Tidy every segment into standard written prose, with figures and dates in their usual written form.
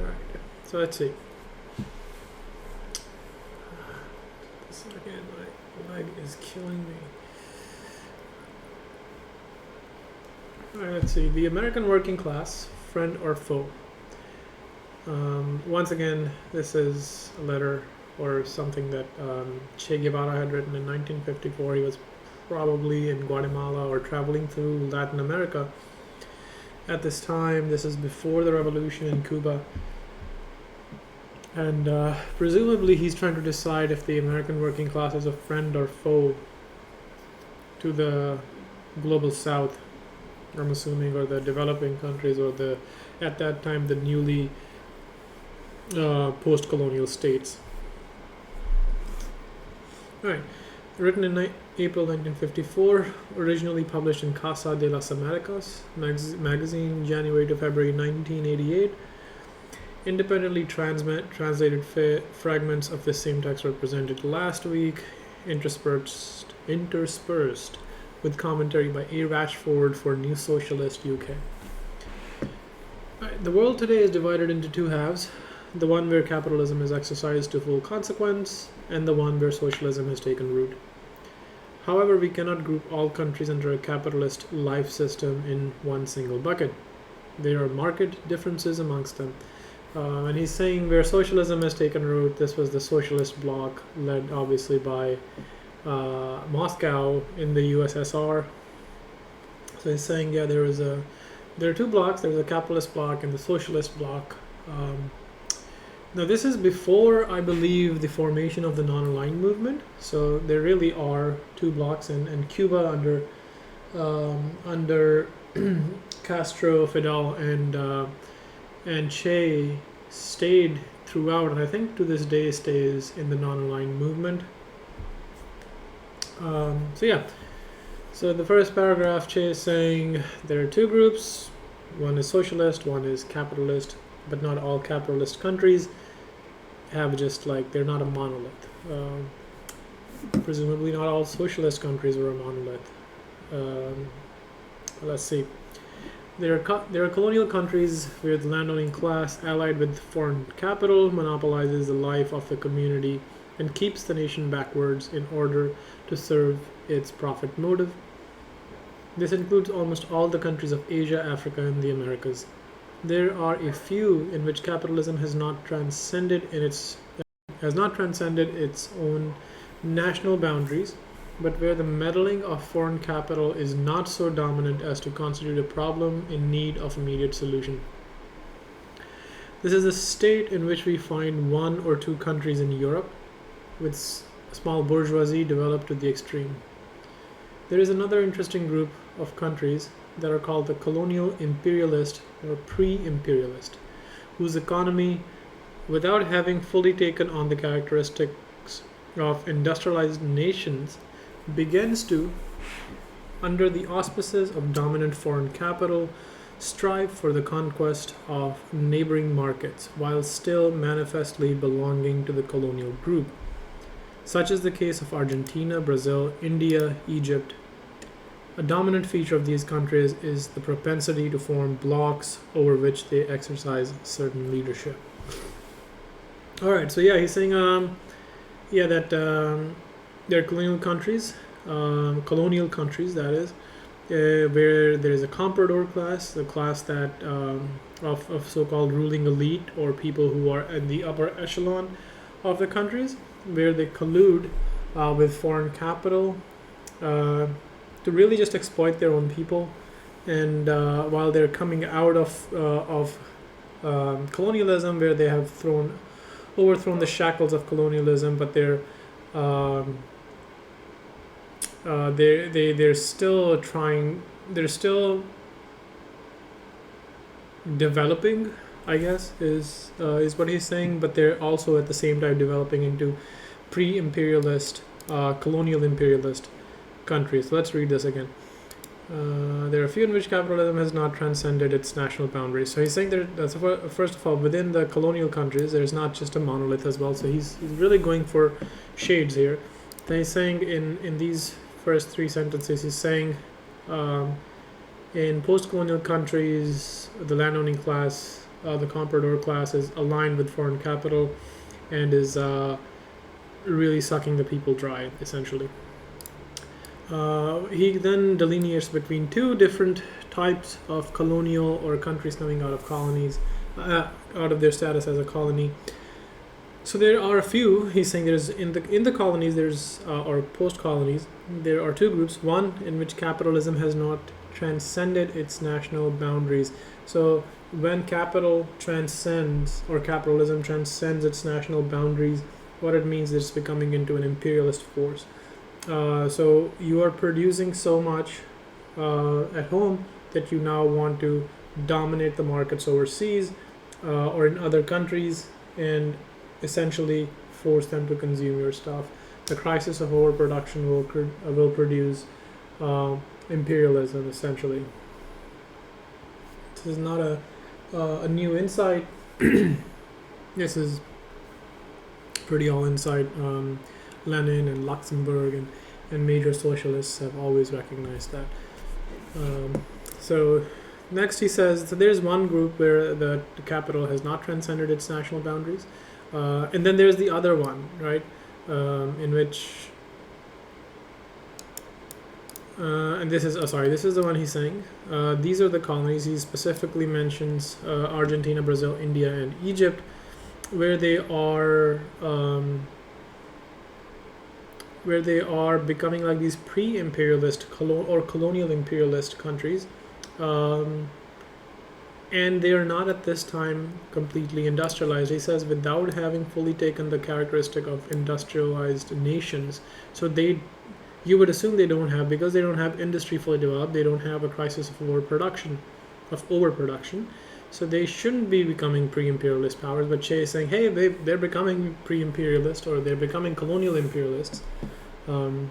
Alright, so let's see. This again, my leg is killing me. Alright, let's see. The American working class, friend or foe? Once again, this is a letter or something that Che Guevara had written in 1954. He was probably in Guatemala or traveling through Latin America at this time. This is before the revolution in Cuba. And presumably he's trying to decide if the American working class is a friend or foe to the global south, I'm assuming, or the developing countries, or the, at that time, the newly post-colonial states. Alright, written in April 1954, originally published in Casa de las Americas magazine, January to February 1988. Independently translated fragments of the same text were presented last week, interspersed with commentary by A. Rashford for New Socialist UK. Right, the world today is divided into two halves, the one where capitalism is exercised to full consequence, and the one where socialism has taken root. However, we cannot group all countries under a capitalist life system in one single bucket. There are marked differences amongst them. And he's saying where socialism has taken root, this was the socialist bloc, led obviously by Moscow in the USSR. So he's saying, yeah, there are two blocks. There's a capitalist bloc and the socialist bloc. Now this is before, I believe, the formation of the non-aligned movement. So there really are two blocks, and Cuba under Castro, Fidel, and Che stayed throughout, and I think to this day stays in the non-aligned movement. So the first paragraph, Che is saying there are two groups. One is socialist, one is capitalist, but not all capitalist countries have just like, they're not a monolith. Presumably not all socialist countries are a monolith. Let's see. There are colonial countries where the landowning class, allied with foreign capital, monopolizes the life of the community and keeps the nation backwards in order to serve its profit motive. This includes almost all the countries of Asia, Africa, and the Americas. There are a few in which capitalism has not transcended its own national boundaries, but where the meddling of foreign capital is not so dominant as to constitute a problem in need of immediate solution. This is a state in which we find one or two countries in Europe, with small bourgeoisie developed to the extreme. There is another interesting group of countries that are called the colonial imperialist or pre-imperialist, whose economy, without having fully taken on the characteristics of industrialized nations, begins to, under the auspices of dominant foreign capital, strive for the conquest of neighboring markets while still manifestly belonging to the colonial group. Such is the case of Argentina, Brazil, India, Egypt. A dominant feature of these countries is the propensity to form blocs over which they exercise certain leadership. Alright, so yeah, he's saying that there are colonial countries that is, where there is a comprador class, the class that of so-called ruling elite or people who are in the upper echelon of the countries, where they collude with foreign capital to really just exploit their own people, and while they're coming out of colonialism, where they have overthrown the shackles of colonialism, but they're still developing, I guess, is what he's saying, but they're also at the same time developing into pre-imperialist, colonial imperialist countries. So let's read this again. There are a few in which capitalism has not transcended its national boundaries. So he's saying that, first of all, within the colonial countries, there's not just a monolith as well. So he's really going for shades here. Then he's saying in these first three sentences, he's saying in post-colonial countries, the landowning class the comprador class is aligned with foreign capital and is really sucking the people dry, essentially. He then delineates between two different types of colonial or countries coming out of colonies, out of their status as a colony. So there are a few. He's saying there's in the colonies there's or post colonies there are two groups. One in which capitalism has not transcended its national boundaries. So when capital transcends or capitalism transcends its national boundaries, what it means is it's becoming into an imperialist force. So you are producing so much at home that you now want to dominate the markets overseas or in other countries and essentially force them to consume your stuff. The crisis of overproduction will produce imperialism, essentially. This is not a new insight. This is pretty all insight. Lenin and Luxemburg and major socialists have always recognized that. So next he says, so there's one group where the capital has not transcended its national boundaries. And then there's the other one, right, in which, and this is the one he's saying. These are the colonies. He specifically mentions Argentina, Brazil, India, and Egypt, where they are becoming like these pre-imperialist or colonial imperialist countries. And they are not at this time completely industrialized. He says without having fully taken the characteristic of industrialized nations. So you would assume they don't have, because they don't have industry fully developed, they don't have a crisis of overproduction. So they shouldn't be becoming pre-imperialist powers. But Che is saying, hey, they're becoming pre-imperialist or they're becoming colonial imperialists. So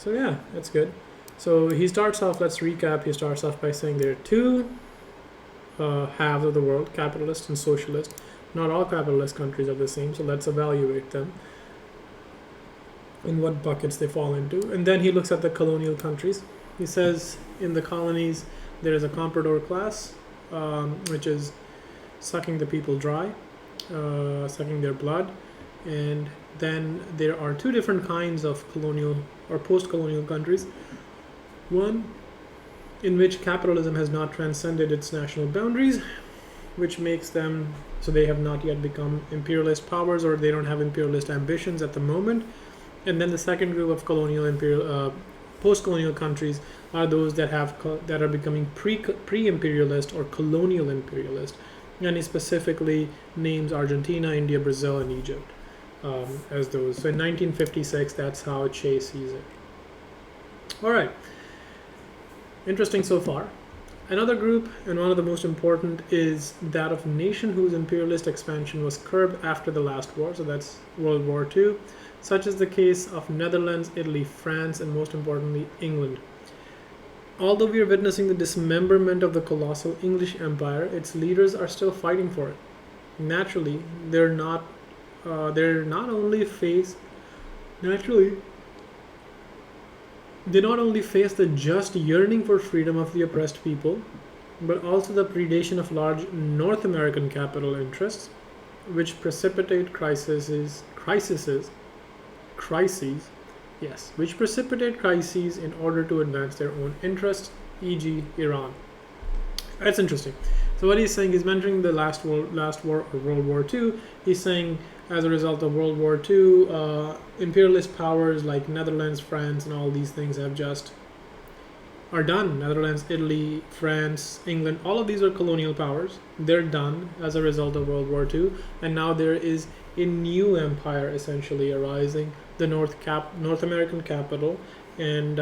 yeah, that's good. So he starts off, let's recap, he starts off by saying there are two halves of the world, capitalist and socialist. Not all capitalist countries are the same, so let's evaluate them in what buckets they fall into. And then he looks at the colonial countries. He says in the colonies there is a comprador class, which is sucking the people dry, sucking their blood. And then there are two different kinds of colonial or post-colonial countries. One in which capitalism has not transcended its national boundaries, which makes them, so they have not yet become imperialist powers or they don't have imperialist ambitions at the moment. And then the second group of post-colonial countries are those that are becoming pre-imperialist or colonial imperialist. And he specifically names Argentina, India, Brazil, and Egypt as those. So in 1956, that's how Che sees it. All right. Interesting so far. Another group, and one of the most important, is that of a nation whose imperialist expansion was curbed after the last war, so that's World War II. Such is the case of Netherlands, Italy, France, and most importantly, England. Although we are witnessing the dismemberment of the colossal English Empire, its leaders are still fighting for it. Naturally, they not only face the just yearning for freedom of the oppressed people, but also the predation of large North American capital interests, which precipitate crises in order to advance their own interests, e.g. Iran. That's interesting. So what he's saying, he's mentioning the last war or World War II. He's saying as a result of World War II, imperialist powers like Netherlands, France, and all these things are done. Netherlands, Italy, France, England, all of these are colonial powers. They're done as a result of World War II, and now there is a new empire essentially arising, the North American capital, and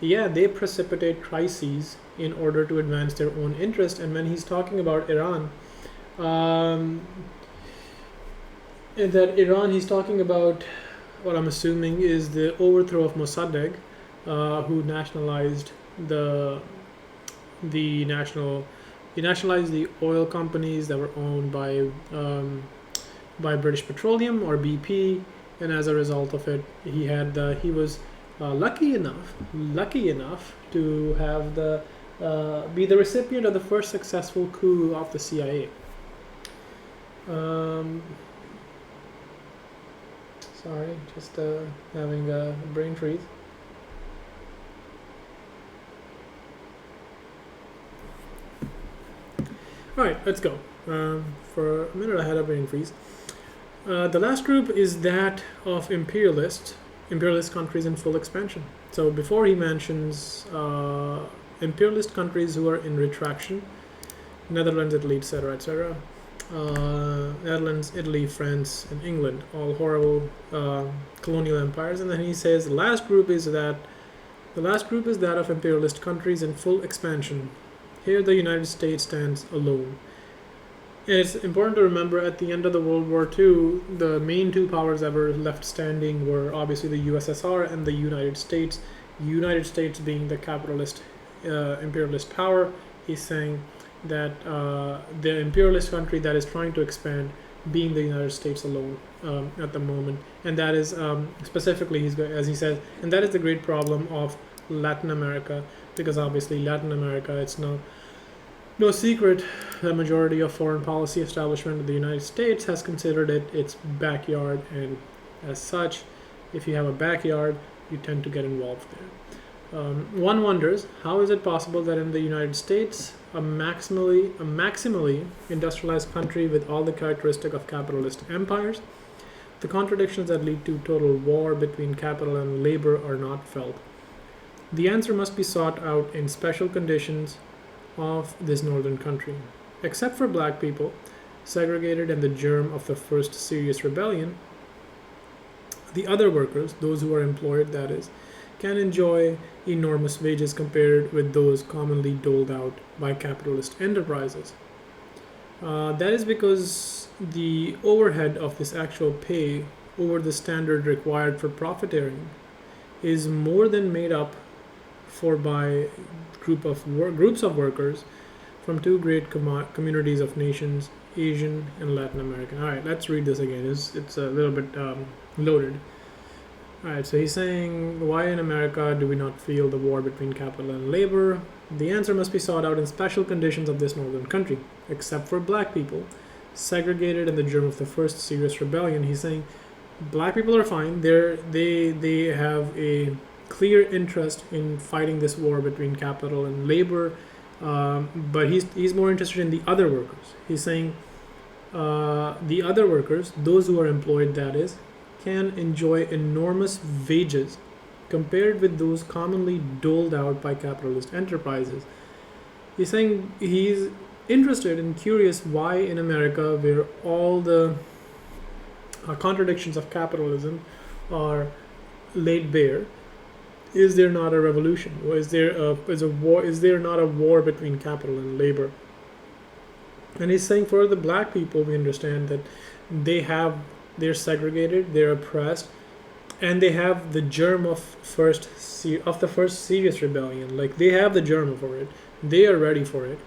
they precipitate crises in order to advance their own interest. And when he's talking about Iran, he's talking about what I'm assuming is the overthrow of Mossadegh, who nationalized the oil companies that were owned by British Petroleum or BP, and as a result of it, he was lucky enough to have be the recipient of the first successful coup of the CIA. Um, Sorry, just having a brain freeze. All right, let's go. For a minute, I had a brain freeze. The last group is that of imperialist countries in full expansion. So before he mentions imperialist countries who are in retraction, Netherlands, Italy, etc., etc. Netherlands, Italy, France, and England, all horrible colonial empires. And then he says the last group is that of imperialist countries in full expansion. Here, the United States stands alone. And it's important to remember at the end of the World War II, the main two powers that were left standing were obviously the USSR and the United States. United States being the capitalist, imperialist power. He's saying that the imperialist country that is trying to expand being the United States alone at the moment. And that is specifically, as he says, and that is the great problem of Latin America, because obviously Latin America, it's no secret, the majority of foreign policy establishment of the United States has considered it its backyard, and as such, if you have a backyard, you tend to get involved there. One wonders, how is it possible that in the United States, a maximally industrialized country with all the characteristics of capitalist empires, the contradictions that lead to total war between capital and labor are not felt? The answer must be sought out in special conditions of this northern country. Except for black people, segregated in the germ of the first serious rebellion, the other workers, those who are employed, that is, can enjoy enormous wages compared with those commonly doled out by capitalist enterprises. That is because the overhead of this actual pay over the standard required for profiteering is more than made up for by groups of workers from two great communities of nations, Asian and Latin American. All right, let's read this again. It's a little bit loaded. All right, so he's saying, why in America do we not feel the war between capital and labor? The answer must be sought out in special conditions of this northern country, except for black people, segregated in the germ of the first serious rebellion. He's saying black people are fine. They have a clear interest in fighting this war between capital and labor, but he's more interested in the other workers. He's saying the other workers, those who are employed, that is, can enjoy enormous wages compared with those commonly doled out by capitalist enterprises. He's saying he's interested and curious why in America, where all the contradictions of capitalism are laid bare, is there not a revolution? Or is there not a war between capital and labor? And he's saying for the black people, we understand that they're segregated, they're oppressed, and they have the germ of the first serious rebellion. Like, they have the germ for it, they are ready for it.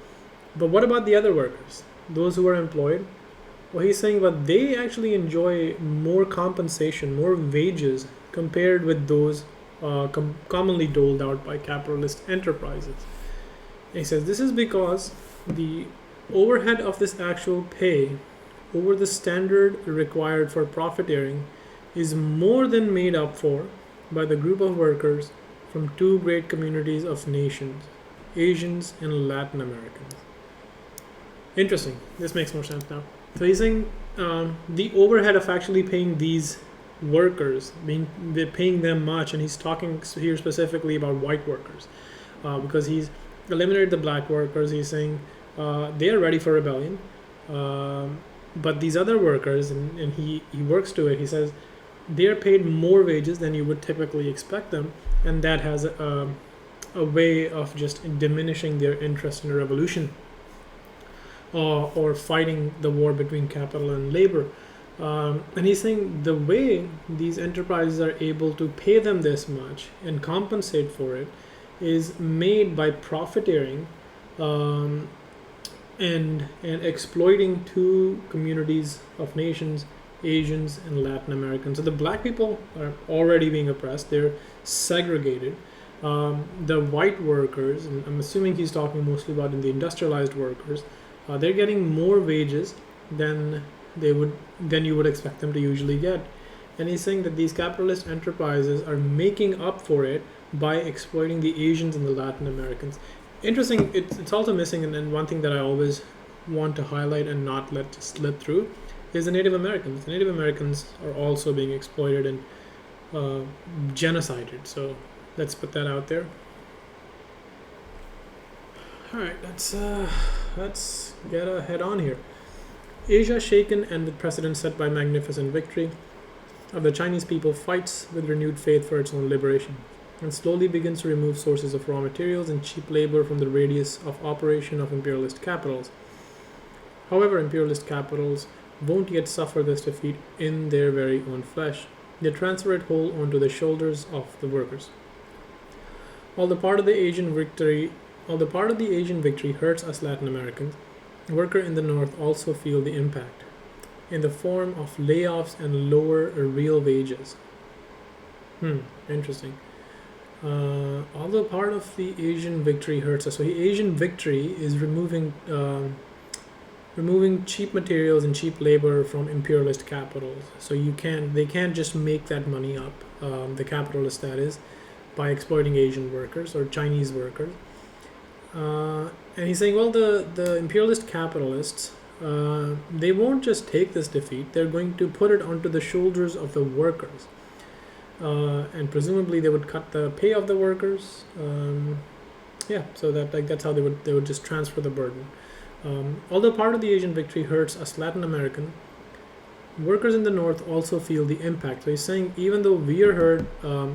But what about the other workers, those who are employed? Well, he's saying that they actually enjoy more compensation, more wages compared with those commonly doled out by capitalist enterprises. And he says this is because the overhead of this actual pay over the standard required for profiteering is more than made up for by the group of workers from two great communities of nations, Asians and Latin Americans. Interesting. This makes more sense now. So he's saying the overhead of actually paying these workers, they're paying them much, and he's talking here specifically about white workers, because he's eliminated the black workers. He's saying they are ready for rebellion, but these other workers, and he works to it, he says they are paid more wages than you would typically expect them, and that has a way of just diminishing their interest in a revolution or fighting the war between capital and labor. And he's saying the way these enterprises are able to pay them this much and compensate for it is made by profiteering and exploiting two communities of nations, Asians and Latin Americans. So the black people are already being oppressed, they're segregated. The white workers, and I'm assuming he's talking mostly about in the industrialized workers, they're getting more wages than than you would expect them to usually get. And he's saying that these capitalist enterprises are making up for it by exploiting the Asians and the Latin Americans. Interesting. It's also missing, and then one thing that I always want to highlight and not let slip through is the Native Americans. The Native Americans are also being exploited and genocided. So let's put that out there. All right, let's get a head on here. Asia shaken and with precedent set by magnificent victory of the Chinese people fights with renewed faith for its own liberation and slowly begins to remove sources of raw materials and cheap labor from the radius of operation of imperialist capitals. However, imperialist capitals won't yet suffer this defeat in their very own flesh. They transfer it whole onto the shoulders of the workers. Although part of the Asian victory hurts us Latin Americans, workers in the North also feel the impact in the form of layoffs and lower real wages. Interesting. Although part of the Asian victory hurts us, so the Asian victory is removing cheap materials and cheap labor from imperialist capitals. So they can't just make that money up, the capitalists that is, by exploiting Asian workers or Chinese workers. And he's saying, well, the imperialist capitalists, they won't just take this defeat, they're going to put it onto the shoulders of the workers. And presumably they would cut the pay of the workers. So that's how they would just transfer the burden. Although part of the Asian victory hurts us Latin American, workers in the North also feel the impact. So he's saying even though we are hurt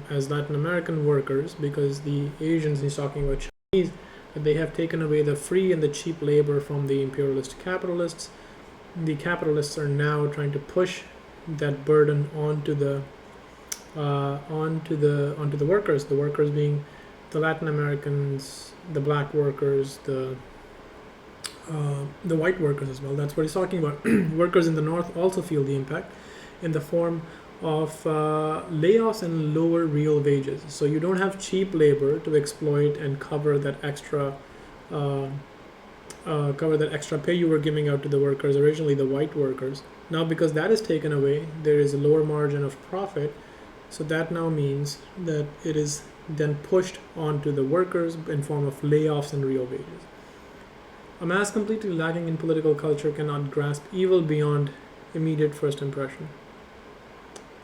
as Latin American workers because the Asians, he's talking about Chinese, they have taken away the free and the cheap labor from the imperialist capitalists. The capitalists are now trying to push that burden onto the workers. The workers being the Latin Americans, the black workers, the white workers as well. That's what he's talking about. Workers in the North also feel the impact in the form of layoffs and lower real wages. So you don't have cheap labor to exploit and cover that extra pay you were giving out to the workers, originally the white workers. Now because that is taken away, there is a lower margin of profit. So that now means that it is then pushed onto the workers in form of layoffs and real wages. A mass completely lacking in political culture cannot grasp evil beyond immediate first impression.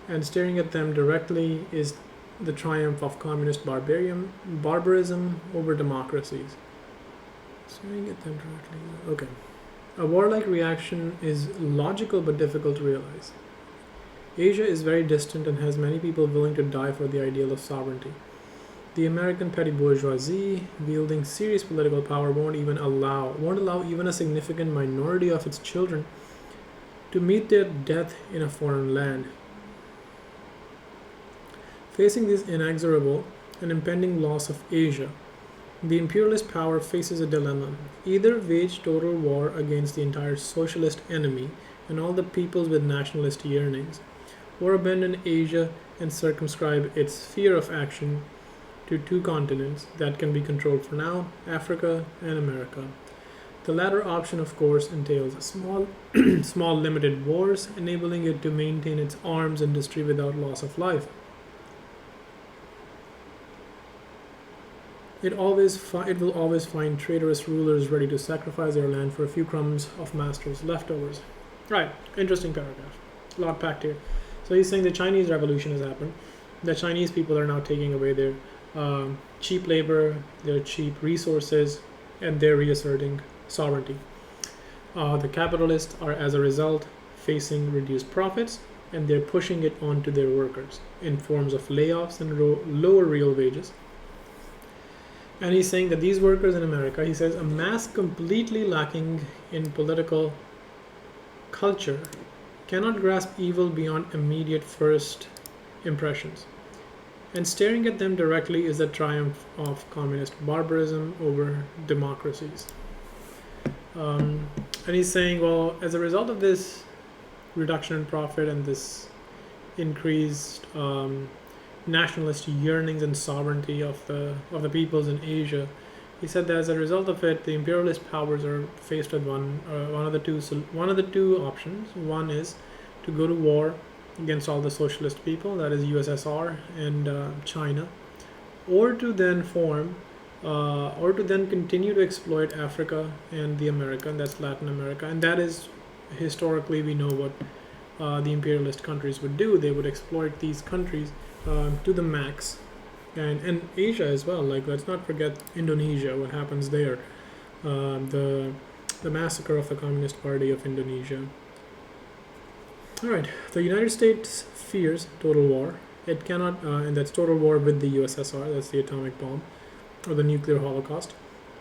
And staring at them directly is the triumph of communist barbarism over democracies. Staring at them directly. Okay. A warlike reaction is logical but difficult to realize. Asia is very distant and has many people willing to die for the ideal of sovereignty. The American petty bourgeoisie, wielding serious political power, won't allow even a significant minority of its children to meet their death in a foreign land. Facing this inexorable and impending loss of Asia, the imperialist power faces a dilemma. Either wage total war against the entire socialist enemy and all the peoples with nationalist yearnings, or abandon Asia and circumscribe its sphere of action to two continents that can be controlled for now, Africa and America. The latter option, of course, entails small limited wars, enabling it to maintain its arms industry without loss of life. It will always find traitorous rulers ready to sacrifice their land for a few crumbs of masters' leftovers. Right, interesting paragraph. A lot packed here. So he's saying the Chinese revolution has happened. The Chinese people are now taking away their cheap labor, their cheap resources, and they're reasserting sovereignty. The capitalists are, as a result, facing reduced profits, and they're pushing it onto their workers in forms of layoffs and lower real wages. And he's saying that these workers in America, he says, a mass completely lacking in political culture cannot grasp evil beyond immediate first impressions. And staring at them directly is the triumph of communist barbarism over democracies. And he's saying, well, as a result of this reduction in profit and this increased nationalist yearnings and sovereignty of the peoples in Asia, He said that as a result of it, the imperialist powers are faced with one of the two options. One is to go to war against all the socialist people, that is USSR and China, or to then continue to exploit Africa and the America, and that's Latin America, and that is historically we know what the imperialist countries would do. They would exploit these countries to the max, and Asia as well. Like, let's not forget Indonesia. What happens there? The massacre of the Communist Party of Indonesia. All right, the United States fears total war. It cannot, and that's total war with the USSR. That's the atomic bomb, or the nuclear holocaust.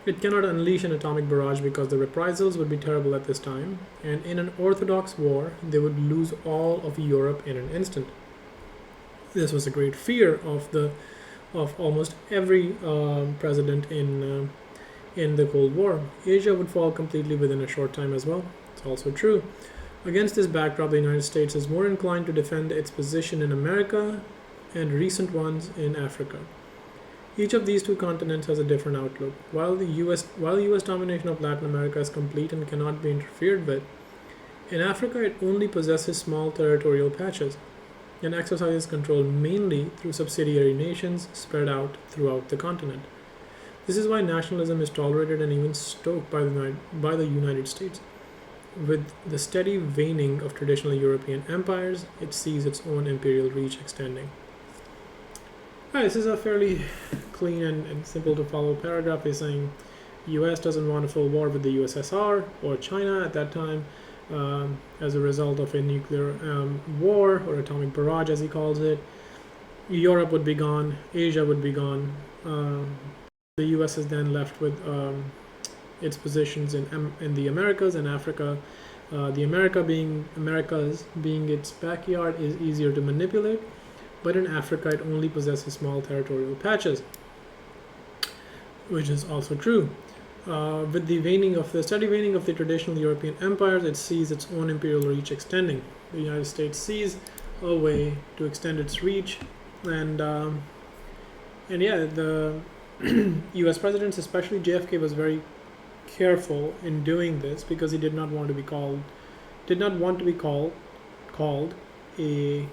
It cannot unleash an atomic barrage because the reprisals would be terrible at this time, and in an orthodox war, they would lose all of Europe in an instant. This was a great fear of almost every president in the Cold War. Asia would fall completely within a short time as well. It's also true. Against this backdrop, the United States is more inclined to defend its position in America and recent ones in Africa. Each of these two continents has a different outlook. While the US domination of Latin America is complete and cannot be interfered with, in Africa it only possesses small territorial patches and exercises control mainly through subsidiary nations spread out throughout the continent. This is why nationalism is tolerated and even stoked by the United States. With the steady waning of traditional European empires, it sees its own imperial reach extending. This is a fairly clean and simple to follow paragraph. He's saying US doesn't want a full war with the USSR or China at that time as a result of a nuclear war or atomic barrage, as he calls it. Europe would be gone, Asia would be gone. The US is then left with its positions in the Americas and Africa. The Americas being its backyard is easier to manipulate, but in Africa it only possesses small territorial patches, which is also true. With the steady waning of the traditional European empires, it sees its own imperial reach extending. The United States sees a way to extend its reach, and yeah, the U.S. presidents, especially JFK, was very careful in doing this because he did not want to be called a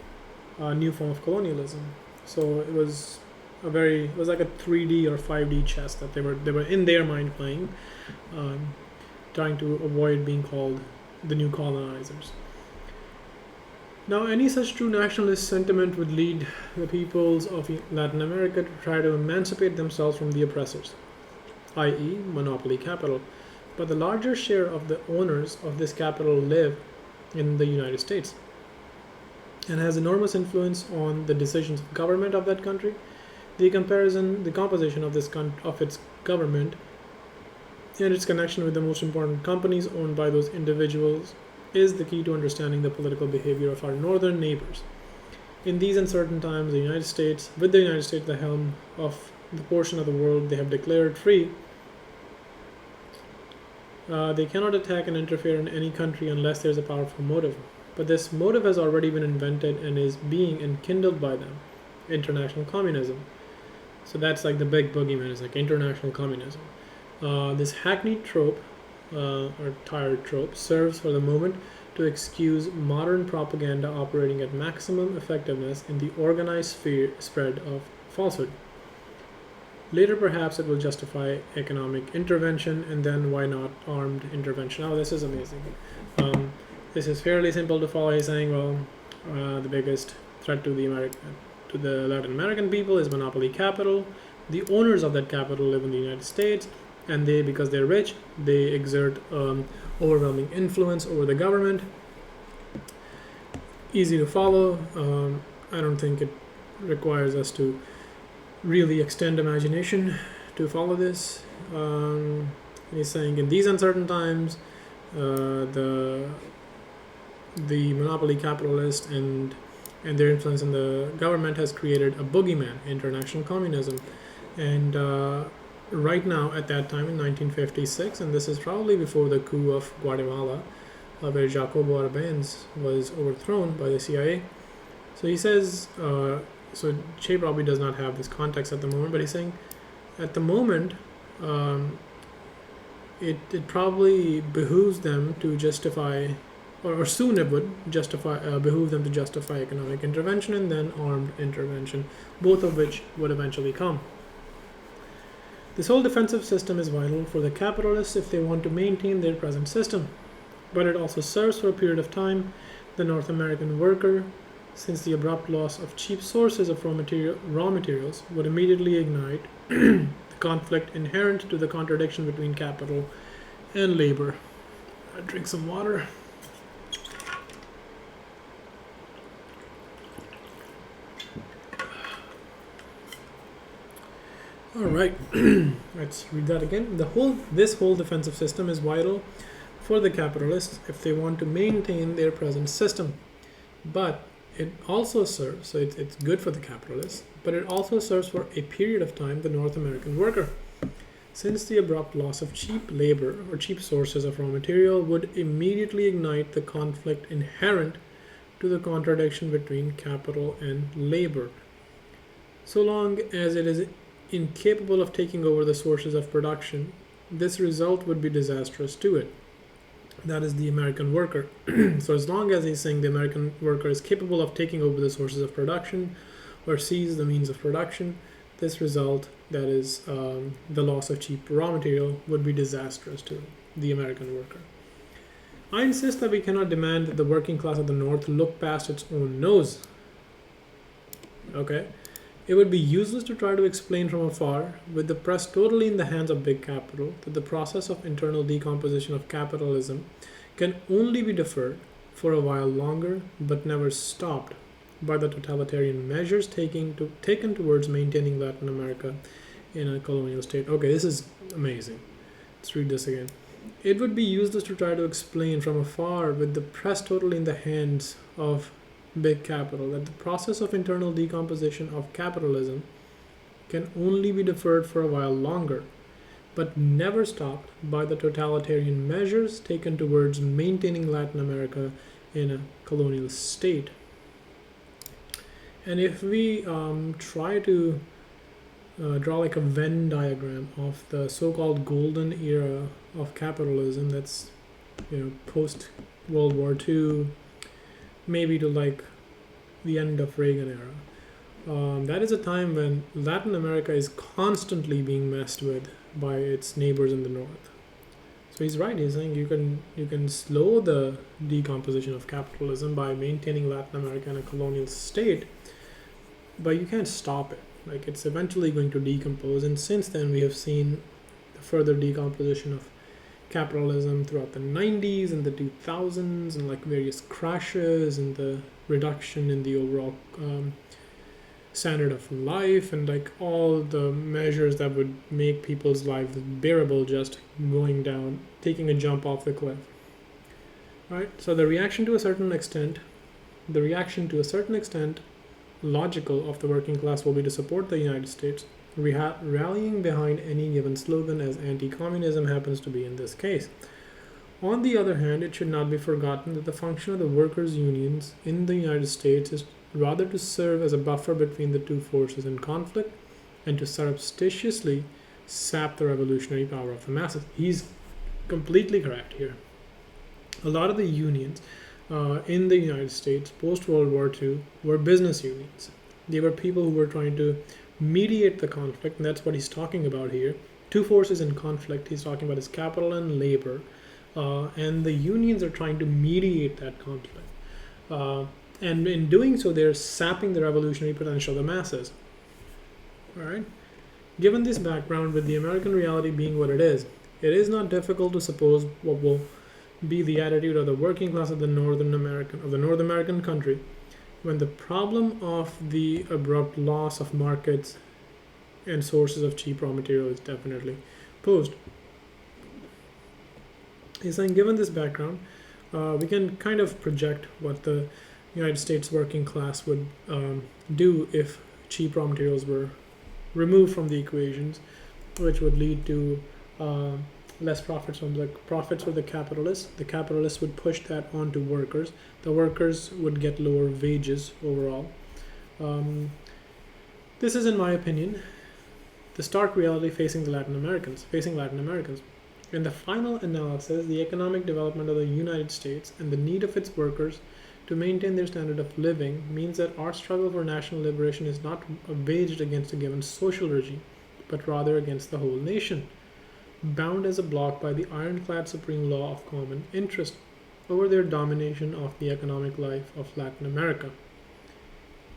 new form of colonialism. So it was like a 3D or 5D chess that they were in their mind playing, trying to avoid being called the new colonizers. Now, any such true nationalist sentiment would lead the peoples of Latin America to try to emancipate themselves from the oppressors, i.e., monopoly capital. But the larger share of the owners of this capital live in the United States and has enormous influence on the decisions of government of that country. The composition of its government and its connection with the most important companies owned by those individuals is the key to understanding the political behavior of our northern neighbors. In these uncertain times, with the United States at the helm of the portion of the world they have declared free, they cannot attack and interfere in any country unless there is a powerful motive. But this motive has already been invented and is being enkindled by them: international communism. So that's like the big boogeyman, is like international communism. This hackneyed trope, or tired trope, serves for the moment to excuse modern propaganda operating at maximum effectiveness in the organized spread of falsehood. Later, perhaps it will justify economic intervention, and then why not armed intervention? Oh, this is amazing. This is fairly simple to follow. He's saying, well, the biggest threat to the Latin American people is monopoly capital. The owners of that capital live in the United States, and because they're rich, they exert overwhelming influence over the government. Easy to follow. I don't think it requires us to really extend imagination to follow this. He's saying in these uncertain times, the monopoly capitalist and their influence in the government has created a boogeyman, international communism. And right now, at that time in 1956, and this is probably before the coup of Guatemala, where Jacobo Arbenz was overthrown by the CIA. So he says, so Che probably does not have this context at the moment, but he's saying at the moment, um, it probably behooves them to justify, or soon it would behoove them to justify economic intervention and then armed intervention, both of which would eventually come. This whole defensive system is vital for the capitalists if they want to maintain their present system, but it also serves for a period of time the North American worker, since the abrupt loss of cheap sources of raw materials would immediately ignite the conflict inherent to the contradiction between capital and labor. I'll drink some water. All right, let's read that again. This whole defensive system is vital for the capitalists if they want to maintain their present system, but it also serves, so it's good for the capitalists, but it also serves for a period of time the North American worker, since the abrupt loss of cheap labor or cheap sources of raw material would immediately ignite the conflict inherent to the contradiction between capital and labor. So long as it is incapable of taking over the sources of production, this result would be disastrous to it. That is the American worker. So as long as he's saying the American worker is capable of taking over the sources of production or seize the means of production, this result, that is the loss of cheap raw material, would be disastrous to the American worker. I insist that we cannot demand that the working class of the North look past its own nose. Okay? It would be useless to try to explain from afar, with the press totally in the hands of big capital, that the process of internal decomposition of capitalism can only be deferred for a while longer, but never stopped by the totalitarian measures taken towards maintaining Latin America in a colonial state. Okay, this is amazing. Let's read this again. It would be useless to try to explain from afar, with the press totally in the hands of big capital, that the process of internal decomposition of capitalism can only be deferred for a while longer, but never stopped by the totalitarian measures taken towards maintaining Latin America in a colonial state. And if we try to draw like a Venn diagram of the so-called golden era of capitalism, that's post World War II, maybe to like the end of Reagan era. That is a time when Latin America is constantly being messed with by its neighbors in the north. So he's right. He's saying you can slow the decomposition of capitalism by maintaining Latin America in a colonial state, but you can't stop it. Like, it's eventually going to decompose, and since then we have seen the further decomposition of capitalism throughout the 90s and the 2000s, and like various crashes and the reduction in the overall standard of life, and like all the measures that would make people's lives bearable just going down, taking a jump off the cliff. Right? So the reaction to a certain extent logical of the working class will be to support the United States, rallying behind any given slogan, as anti-communism happens to be in this case. On the other hand, it should not be forgotten that the function of the workers' unions in the United States is rather to serve as a buffer between the two forces in conflict and to surreptitiously sap the revolutionary power of the masses. He's completely correct here. A lot of the unions in the United States post-World War II were business unions. They were people who were trying to mediate the conflict, and that's what he's talking about here. Two forces in conflict he's talking about is capital and labor, and the unions are trying to mediate that conflict. And in doing so, they're sapping the revolutionary potential of the masses. All right. Given this background, with the American reality being what it is not difficult to suppose what will be the attitude of the working class of the North American country when the problem of the abrupt loss of markets and sources of cheap raw material is definitely posed. He's saying, given this background, we can kind of project what the United States working class would do if cheap raw materials were removed from the equations, which would lead to less profits from the profits for the capitalists. The capitalists would push that on to workers. The workers would get lower wages overall. This is, in my opinion, the stark reality facing Latin Americans. In the final analysis, the economic development of the United States and the need of its workers to maintain their standard of living means that our struggle for national liberation is not waged against a given social regime, but rather against the whole nation, bound as a block by the ironclad supreme law of common interest over their domination of the economic life of Latin America.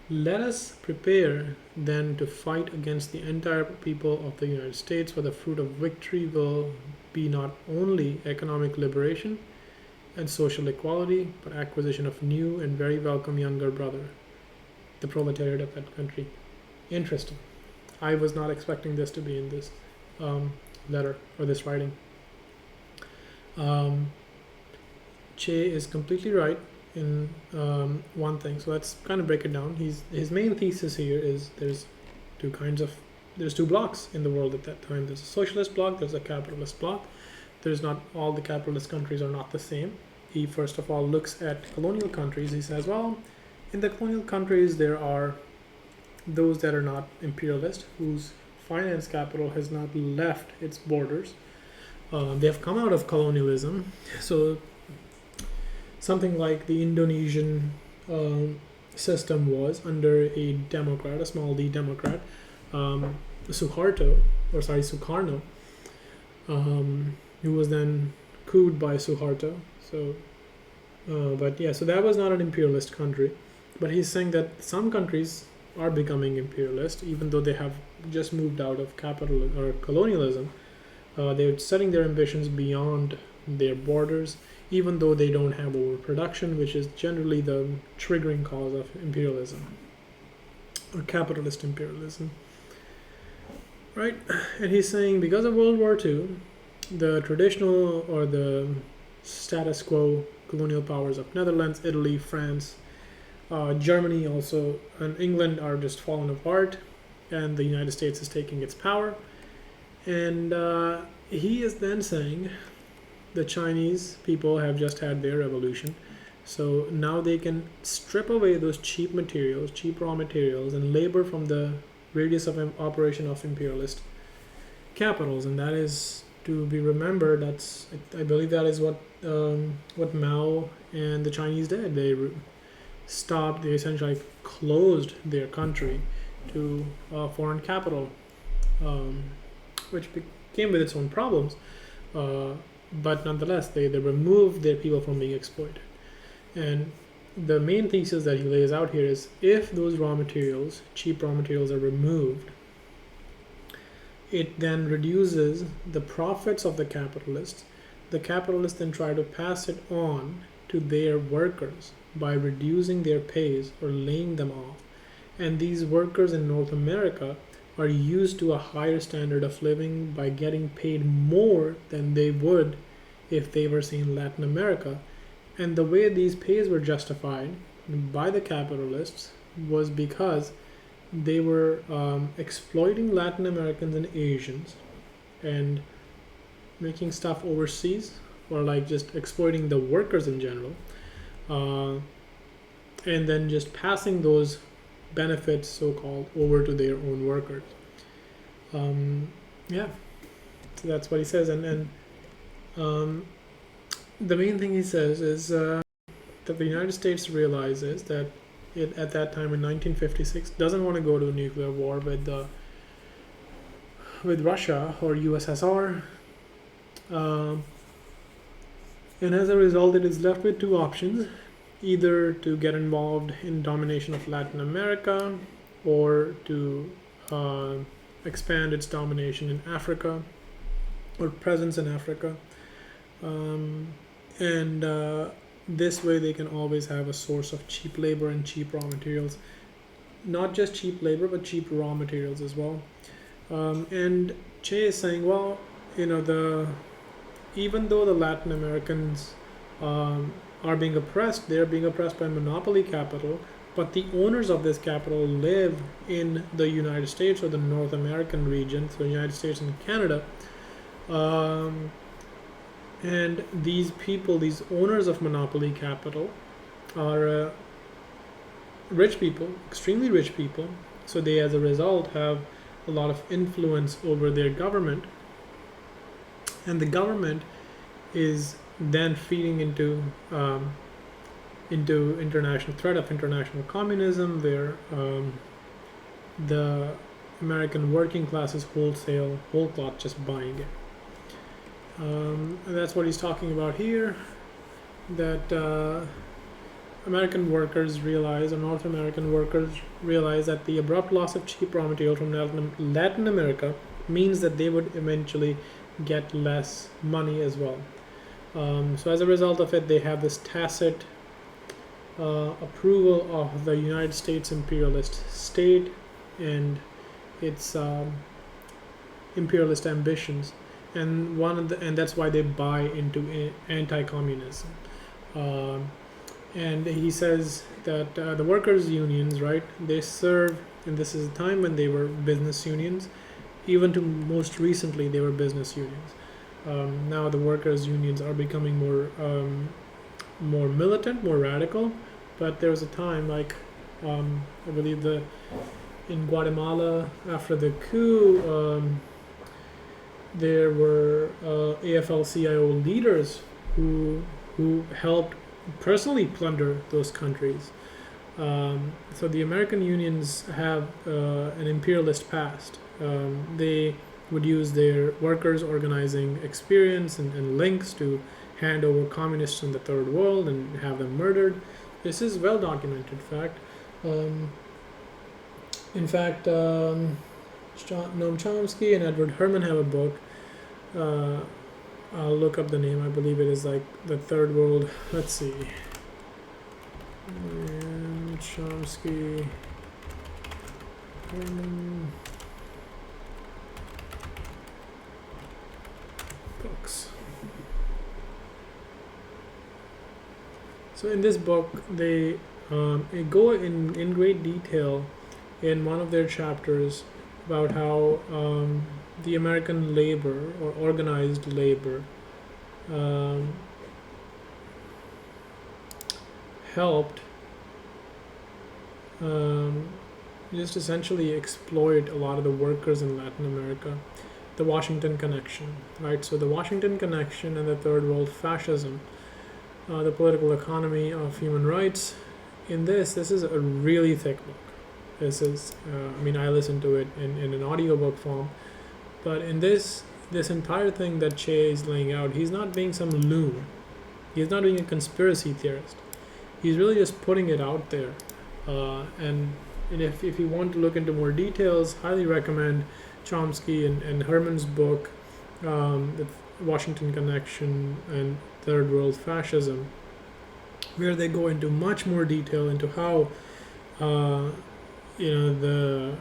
Let us prepare then to fight against the entire people of the United States, for the fruit of victory will be not only economic liberation and social equality, but acquisition of new and very welcome younger brother, the proletariat of that country. Interesting. I was not expecting this to be in this letter or this writing. Che is completely right in one thing. So let's kind of break it down. His main thesis here is there's two blocks in the world at that time. There's a socialist bloc, there's a capitalist bloc. There's not all the capitalist countries are not the same. He first of all looks at colonial countries. He says, well, in the colonial countries there are those that are not imperialist, whose finance capital has not left its borders. They have come out of colonialism. So something like the Indonesian system was under a democrat, a small d democrat, Sukarno, who was then couped by Suharto. So that was not an imperialist country. But he's saying that some countries are becoming imperialist, even though they have just moved out of capital or colonialism. They're setting their ambitions beyond their borders, even though they don't have overproduction, which is generally the triggering cause of imperialism or capitalist imperialism. Right? And he's saying because of World War II, the traditional or the status quo colonial powers of Netherlands, Italy, France, Germany also, and England are just falling apart, and the United States is taking its power. And he is then saying the Chinese people have just had their revolution, so now they can strip away those cheap raw materials, and labor from the radius of operation of imperialist capitals. And that is to be remembered. I believe that is what Mao and the Chinese did. They essentially closed their country to foreign capital, which came with its own problems. But nonetheless, they removed their people from being exploited. And the main thesis that he lays out here is if those cheap raw materials are removed, it then reduces the profits of the capitalists. The capitalists then try to pass it on to their workers by reducing their pays or laying them off. And these workers in North America are used to a higher standard of living by getting paid more than they would if they were in Latin America. And the way these pays were justified by the capitalists was because they were exploiting Latin Americans and Asians and making stuff overseas, or like just exploiting the workers in general, and then just passing those benefits, so-called, over to their own workers. So that's what he says. And the main thing he says is that the United States realizes that it, at that time in 1956, doesn't want to go to a nuclear war with Russia or USSR. And as a result, it is left with two options: either to get involved in domination of Latin America, or to expand its domination in Africa, or presence in Africa. This way they can always have a source of cheap labor and cheap raw materials. Not just cheap labor, but cheap raw materials as well. And Che is saying, well, even though the Latin Americans are being oppressed, they're being oppressed by monopoly capital, but the owners of this capital live in the United States or the North American region, so United States and Canada. And these people, these owners of monopoly capital, are rich people, extremely rich people. So they, as a result, have a lot of influence over their government, and the government is then feeding into international threat of international communism, where the American working class is whole cloth just buying it. And that's what he's talking about here, that American workers realize, or North American workers realize, that the abrupt loss of cheap raw material from Latin America means that they would eventually get less money as well. So as a result of it, they have this tacit approval of the United States imperialist state and its imperialist ambitions, and that's why they buy into anti-communism. And he says that the workers' unions, right? They serve, and this is a time when they were business unions. Even to most recently, they were business unions. Now the workers' unions are becoming more militant, more radical. But there was a time, like I believe in Guatemala after the coup, there were AFL-CIO leaders who helped personally plunder those countries. So the American unions have an imperialist past. They would use their workers' organizing experience and links to hand over communists in the third world and have them murdered. This is well documented fact. In fact, Noam Chomsky and Edward Herman have a book. I'll look up the name. I believe it is like the Third World. Let's see. Chomsky, Herman, books. So in this book, they go in great detail in one of their chapters about how the American labor, or organized labor, helped just essentially exploit a lot of the workers in Latin America. The Washington Connection, right? So the Washington Connection and the Third World Fascism, the political economy of human rights. In this is a really thick book. This is, I listened to it in an audiobook form, but in this entire thing that Che is laying out, he's not being some loon. He's not being a conspiracy theorist. He's really just putting it out there. And if you want to look into more details, highly recommend Chomsky and Herman's book, The Washington Connection and Third World Fascism, where they go into much more detail into how the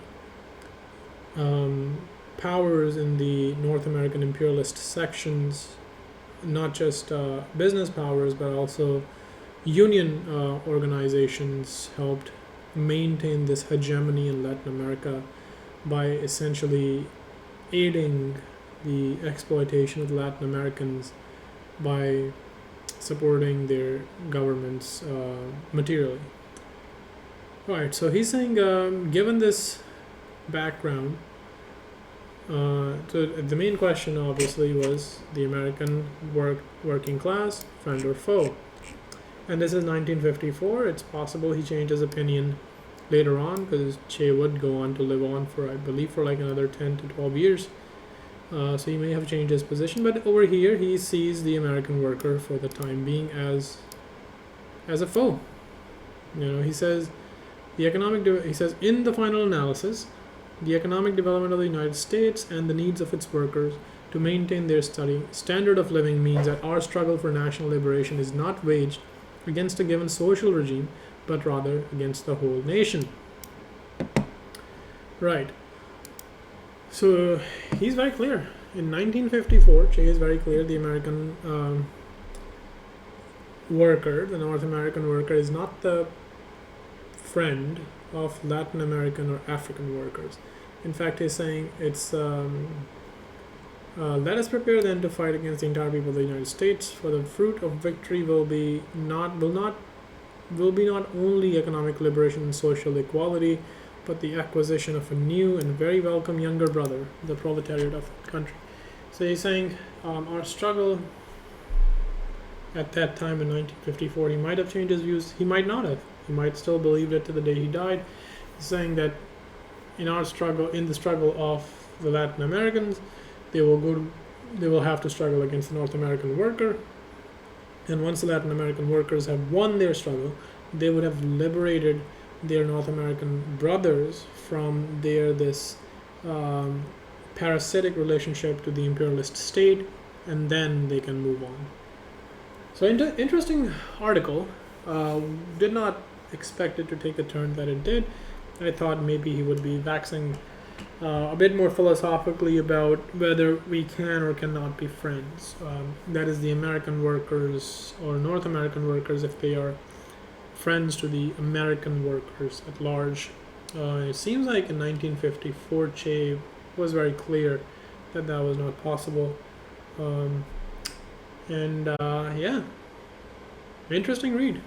powers in the North American imperialist sections, not just business powers, but also union organizations, helped maintain this hegemony in Latin America by essentially aiding the exploitation of Latin Americans by supporting their governments materially. Alright, so he's saying, given this background, so the main question obviously was the American working class, friend or foe. And this is 1954. It's possible he changed his opinion later on, because Che would go on to live on for, I believe, for like another 10 to 12 years. So he may have changed his position, but over here he sees the American worker for the time being as a foe. He says he says in the final analysis, the economic development of the United States and the needs of its workers to maintain their standard of living means that our struggle for national liberation is not waged against a given social regime, but rather against the whole nation. Right. So he's very clear. In 1954, Che is very clear. The American worker, the North American worker, is not the friend of Latin American or African workers. In fact, he's saying it's let us prepare then to fight against the entire people of the United States, for the fruit of victory will be not only economic liberation and social equality, but the acquisition of a new and very welcome younger brother, the proletariat of the country. So he's saying our struggle at that time in 1954, he might have changed his views, he might not have. He might still believed it to the day he died. He's saying that in our struggle, in the struggle of the Latin Americans, they will have to struggle against the North American worker. And once the Latin American workers have won their struggle, they would have liberated their North American brothers from this parasitic relationship to the imperialist state, and then they can move on. So interesting article. Did not expect it to take the turn that it did. I thought maybe he would be waxing a bit more philosophically about whether we can or cannot be friends. That is, the American workers or North American workers, if they are friends to the American workers at large. It seems like in 1954, Che was very clear that that was not possible. Yeah, interesting read.